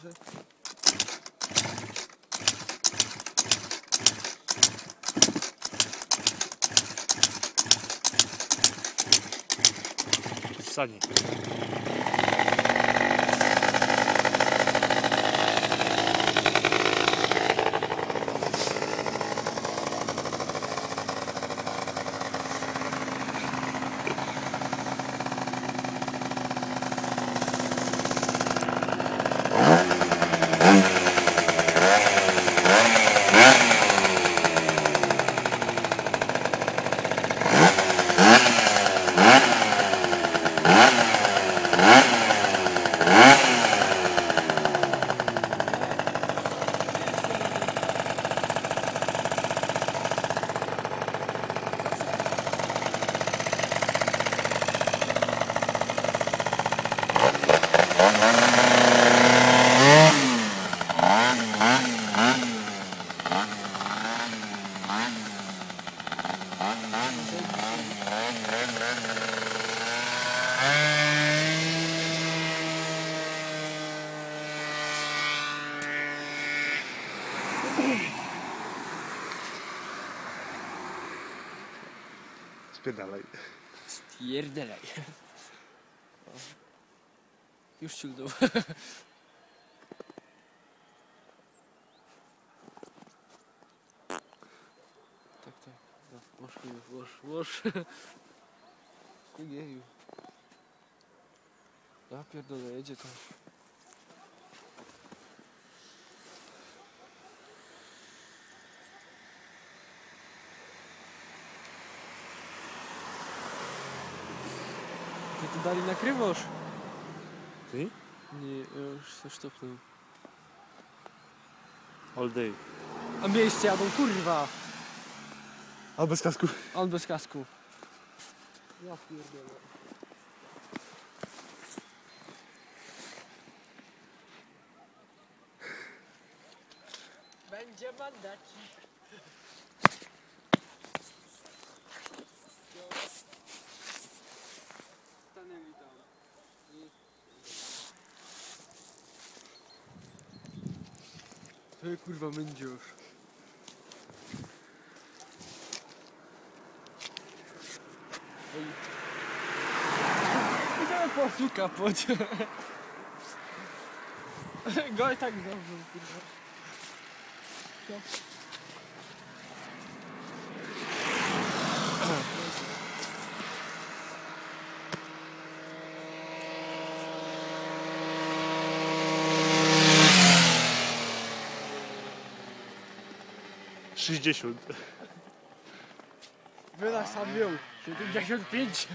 może. Sani. Spierdalaj. Stwierdelaj. Już ciągnął. Tak, tak. Łoż. Jeju. Ja pierdolę, jedzie to. Ty tu dalej nakrywasz? Ty? Nie, już się sztopnął. All day. A miejsce jadą, kurwa! A bez kasku. On bez kasku. Ja pierdolę. Będzie mandacik. Stanęli tam. Ty kurwa mędziusz. Idziemy po suka pod. Go i tak zdążył, kurwa. Co? — 60. Wydach sam był. 75.